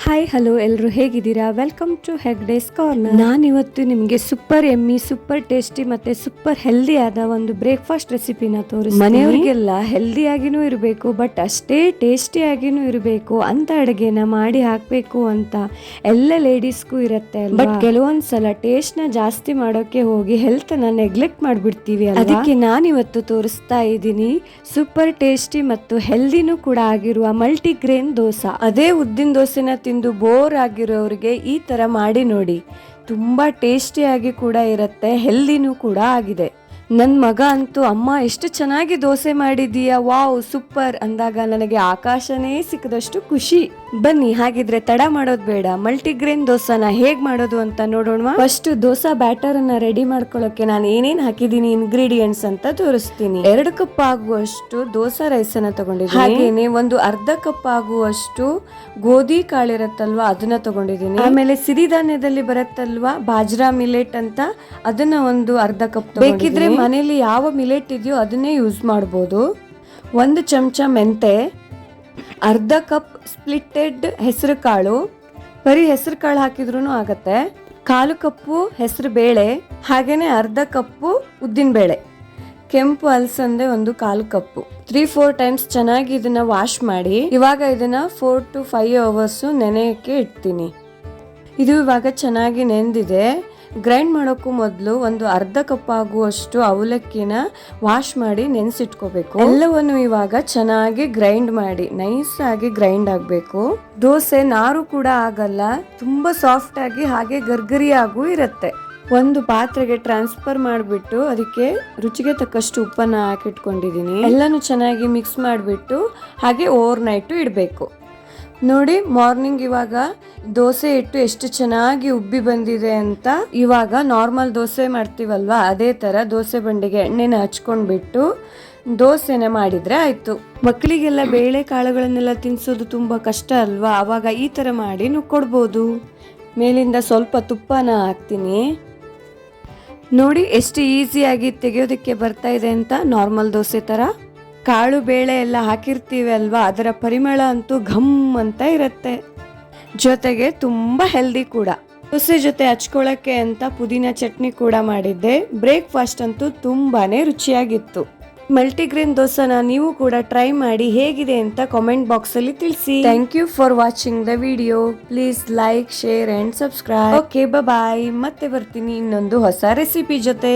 Hi hello ಎಲ್ಲರೂ ಹೇಗಿದ್ದೀರಾ? Welcome to Hegde's corner. ನಾನಿವತ್ತು ನಿಮಗೆ ಸೂಪರ್ ಎಮ್ಮಿ, ಸೂಪರ್ ಟೇಸ್ಟಿ ಮತ್ತೆ ಸೂಪರ್ ಹೆಲ್ದಿ ಆದ ಒಂದು ಬ್ರೇಕ್ಫಾಸ್ಟ್ ರೆಸಿಪಿನ ತೋರಿಸ್ತೀನಿ. ಮನೆಯವರಿಗೆಲ್ಲ ಹೆಲ್ದಿಯಾಗಿನೂ ಇರಬೇಕು ಬಟ್ ಅಷ್ಟೇ ಟೇಸ್ಟಿಯಾಗಿನೂ ಇರಬೇಕು ಅಂತ ಅಡುಗೆನ ಮಾಡಿ ಹಾಕಬೇಕು ಅಂತ ಎಲ್ಲ ಲೇಡೀಸ್ಗೂ ಇರುತ್ತೆ. ಬಟ್ ಕೆಲವೊಂದ್ಸಲ ಟೇಸ್ಟ್ನ ಜಾಸ್ತಿ ಮಾಡೋಕೆ ಹೋಗಿ ಹೆಲ್ತ್ನ ನೆಗ್ಲೆಕ್ಟ್ ಮಾಡಿಬಿಡ್ತೀವಿ. ಅದಕ್ಕೆ ನಾನಿವತ್ತು ತೋರಿಸ್ತಾ ಇದ್ದೀನಿ ಸೂಪರ್ ಟೇಸ್ಟಿ ಮತ್ತು ಹೆಲ್ದಿನೂ ಕೂಡ ಆಗಿರುವ ಮಲ್ಟಿ ಗ್ರೇನ್ ದೋಸೆ. ಅದೇ ಉದ್ದಿನ ದೋಸೆನ ತಿಂದು ಬೋರ್ ಆಗಿರೋರಿಗೆ ಈ ತರ ಮಾಡಿ ನೋಡಿ. ತುಂಬಾ ಟೇಸ್ಟಿಯಾಗಿ ಕೂಡ ಇರುತ್ತೆ, ಹೆಲ್ದಿನೂ ಕೂಡ ಆಗಿದೆ. ನನ್ನ ಮಗ ಅಂತೂ ಅಮ್ಮ ಎಷ್ಟು ಚೆನ್ನಾಗಿ ದೋಸೆ ಮಾಡಿದೀಯಾ, ವಾವ್ ಸೂಪರ್ ಅಂದಾಗ ನನಗೆ ಆಕಾಶನೇ ಸಿಕ್ಕದಷ್ಟು ಖುಷಿ. ಬನ್ನಿ ಹಾಗಿದ್ರೆ ತಡ ಮಾಡೋದು ಬೇಡ, ಮಲ್ಟಿಗ್ರೇನ್ ದೋಸೆನ ಹೇಗ್ ಮಾಡೋದು ಅಂತ ನೋಡೋಣ. ಫಸ್ಟ್ ದೋಸಾ ಬ್ಯಾಟರ್ ಅನ್ನ ರೆಡಿ ಮಾಡ್ಕೊಳ್ಳೋಕೆ ನಾನು ಏನೇನ್ ಹಾಕಿದೀನಿ ಇಂಗ್ರೀಡಿಯೆಂಟ್ಸ್ ಅಂತ ತೋರಿಸ್ತೀನಿ. 2 ಕಪ್ ಆಗುವಷ್ಟು ದೋಸಾ ರೈಸ್ ಅನ್ನ ತಗೊಂಡಿದ್ದೀನಿ. ಹಾಗೇನೆ ಒಂದು ಅರ್ಧ ಕಪ್ ಆಗುವಷ್ಟು ಗೋಧಿ ಕಾಳಿರತ್ತಲ್ವಾ ಅದನ್ನ ತಗೊಂಡಿದ್ದೀನಿ. ಆಮೇಲೆ ಸಿರಿಧಾನ್ಯದಲ್ಲಿ ಬರುತ್ತಲ್ವಾ ಬಾಜ್ರಾ ಮಿಲೆಟ್ ಅಂತ, ಅದನ್ನ ಒಂದು ಅರ್ಧ ಕಪ್. ಬೇಕಿದ್ರೆ ಮನೇಲಿ ಯಾವ ಮಿಲೆಟ್ ಇದೆಯೋ ಅದನ್ನೇ ಯೂಸ್ ಮಾಡ್ಬೋದು. 1 ಚಮಚ ಮೆಂತೆ, ಅರ್ಧ ಕಪ್ ಸ್ಪ್ಲಿಟೆಡ್ ಹೆಸರು ಕಾಳು, ಬರೀ ಹೆಸರು ಕಾಳು ಹಾಕಿದ್ರೂ ಆಗತ್ತೆ. 1/4 ಕಪ್ಪು ಹೆಸರು ಬೇಳೆ, ಹಾಗೇನೆ ಅರ್ಧ ಕಪ್ಪು ಉದ್ದಿನ ಬೇಳೆ, ಕೆಂಪು ಅಲಸಂದೆ ಒಂದು 1/4 ಕಪ್ಪು. 3-4 ಟೈಮ್ಸ್ ಚೆನ್ನಾಗಿ ಇದನ್ನ ವಾಶ್ ಮಾಡಿ ಇವಾಗ ಇದನ್ನ 4 to 5 ಅವರ್ಸ್ ನೆನೆಯಕ್ಕೆ ಇಡ್ತೀನಿ. ಇದು ಇವಾಗ ಚೆನ್ನಾಗಿ ನೆಂದಿದೆ. ಗ್ರೈಂಡ್ ಮಾಡೋಕ್ಕೂ ಮೊದಲು ಒಂದು ಅರ್ಧ ಕಪ್ ಆಗುವಷ್ಟು ಅವಲಕ್ಕಿನ ವಾಶ್ ಮಾಡಿ ನೆನೆಸಿಟ್ಕೋಬೇಕು. ಎಲ್ಲವನ್ನು ಇವಾಗ ಚೆನ್ನಾಗಿ ಗ್ರೈಂಡ್ ಮಾಡಿ ನೈಸ್ ಆಗಿ ಗ್ರೈಂಡ್ ಆಗಬೇಕು. ದೋಸೆ ನಾರು ಕೂಡ ಆಗಲ್ಲ, ತುಂಬಾ ಸಾಫ್ಟ್ ಆಗಿ ಹಾಗೆ ಗರ್ಗರಿಯಾಗೂ ಇರುತ್ತೆ. ಒಂದು ಪಾತ್ರೆಗೆ ಟ್ರಾನ್ಸ್ಫರ್ ಮಾಡಿಬಿಟ್ಟು ಅದಕ್ಕೆ ರುಚಿಗೆ ತಕ್ಕಷ್ಟು ಉಪ್ಪನ್ನು ಹಾಕಿಟ್ಕೊಂಡಿದ್ದೀನಿ. ಎಲ್ಲನೂ ಚೆನ್ನಾಗಿ ಮಿಕ್ಸ್ ಮಾಡಿಬಿಟ್ಟು ಹಾಗೆ ಓವರ್ ನೈಟು ಇಡಬೇಕು. ನೋಡಿ ಮಾರ್ನಿಂಗ್ ಇವಾಗ ದೋಸೆ ಇಟ್ಟು ಎಷ್ಟು ಚೆನ್ನಾಗಿ ಉಬ್ಬಿ ಬಂದಿದೆ ಅಂತ. ಇವಾಗ ನಾರ್ಮಲ್ ದೋಸೆ ಮಾಡ್ತೀವಲ್ವಾ ಅದೇ ತರ ದೋಸೆ ಬಂಡಿಗೆ ಎಣ್ಣೆನ ಹಚ್ಕೊಂಡ್ಬಿಟ್ಟು ದೋಸೆನ ಮಾಡಿದ್ರೆ ಆಯ್ತು. ಮಕ್ಕಳಿಗೆಲ್ಲ ಬೇಳೆ ಕಾಳುಗಳನ್ನೆಲ್ಲ ತಿನ್ಸೋದು ತುಂಬಾ ಕಷ್ಟ ಅಲ್ವಾ, ಅವಾಗ ಈ ತರ ಮಾಡಿ ನೀವು ಕೊಡ್ಬೋದು. ಮೇಲಿಂದ ಸ್ವಲ್ಪ ತುಪ್ಪನ ಹಾಕ್ತೀನಿ. ನೋಡಿ ಎಷ್ಟು ಈಸಿಯಾಗಿ ತೆಗೆಯೋದಕ್ಕೆ ಬರ್ತಾ ಇದೆ ಅಂತ. ನಾರ್ಮಲ್ ದೋಸೆ ತರ ಕಾಳು ಬೇಳೆ ಎಲ್ಲ ಹಾಕಿರ್ತೀವಿ ಅಲ್ವಾ, ಅದರ ಪರಿಮಳ ಅಂತೂ ಘಮ್ ಅಂತ ಇರುತ್ತೆ. ಜೊತೆಗೆ ತುಂಬಾ ಹೆಲ್ದಿ ಕೂಡ. ದೋಸೆ ಜೊತೆ ಹಚ್ಕೊಳ್ಳೋಕ್ಕೆ ಅಂತ ಪುದೀನ ಚಟ್ನಿ ಕೂಡ ಮಾಡಿದ್ದೆ. ಬ್ರೇಕ್ಫಾಸ್ಟ್ ಅಂತೂ ತುಂಬಾನೇ ರುಚಿಯಾಗಿತ್ತು. ಮಲ್ಟಿಗ್ರೇನ್ ದೋಸೆನ ನೀವು ಕೂಡ ಟ್ರೈ ಮಾಡಿ ಹೇಗಿದೆ ಅಂತ ಕಾಮೆಂಟ್ ಬಾಕ್ಸ್ ಅಲ್ಲಿ ತಿಳಿಸಿ. Thank you for watching the video. Please like, share and subscribe. Okay bye. ಮತ್ತೆ ಬರ್ತೀನಿ ಇನ್ನೊಂದು ಹೊಸ ರೆಸಿಪಿ ಜೊತೆ.